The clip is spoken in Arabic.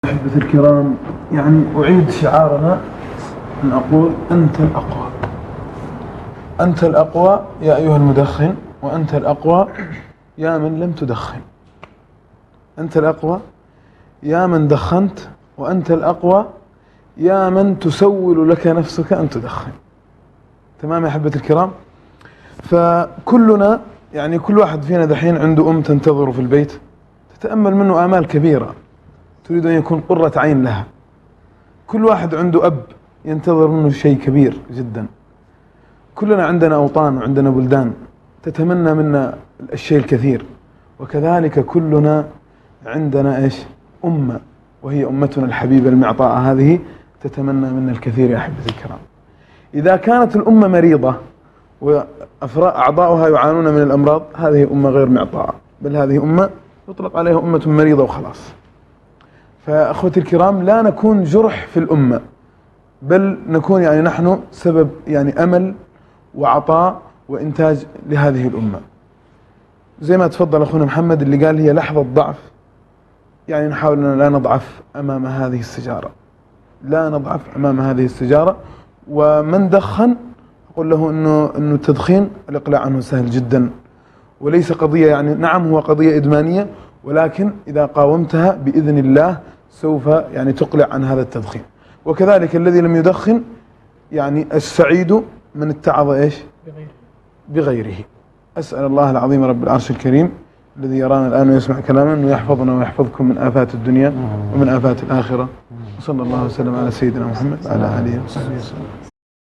أحبة الكرام، يعني أعيد شعارنا أن أقول أنت الأقوى. أنت الأقوى يا أيها المدخن، وأنت الأقوى يا من لم تدخن. أنت الأقوى يا من دخنت، وأنت الأقوى يا من تسول لك نفسك أن تدخن. تمام يا أحبة الكرام؟ فكلنا يعني كل واحد فينا دحين عنده تنتظر في البيت، تتأمل منه آمال كبيرة، تريد أن يكون قرة عين لها. كل واحد عنده أب ينتظر منه شيء كبير جدا. كلنا عندنا أوطان وعندنا بلدان تتمنى منا الشيء الكثير، وكذلك كلنا عندنا أمة، وهي أمتنا الحبيبة المعطاءة هذه تتمنى منا الكثير يا أحبة الكرام. إذا كانت الأمة مريضة وأعضاؤها يعانون من الأمراض، هذه أمة غير معطاءة، بل هذه أمة يطلق عليها أمة مريضة وخلاص. فأخوتي الكرام، لا نكون جرح في الأمة، بل نكون يعني نحن سبب يعني أمل وعطاء وإنتاج لهذه الأمة. زي ما تفضل أخونا محمد اللي قال هي لحظة ضعف، يعني نحاول أن لا نضعف أمام هذه السجارة، لا نضعف أمام هذه السجارة. ومن دخن أقول له أنه التدخين الإقلاع عنه سهل جدا، وليس قضية يعني نعم هو قضية إدمانية، ولكن إذا قاومتها بإذن الله سوف يعني تقلع عن هذا التدخين. وكذلك الذي لم يدخن يعني السعيد من اتعظ بغيره. أسأل الله العظيم رب العرش الكريم الذي يرانا الآن ويسمع كلامنا أنه يحفظنا ويحفظكم من آفات الدنيا ومن آفات الآخرة. وصلى الله وسلم على سيدنا محمد وعلى آله وصحبه وسلم.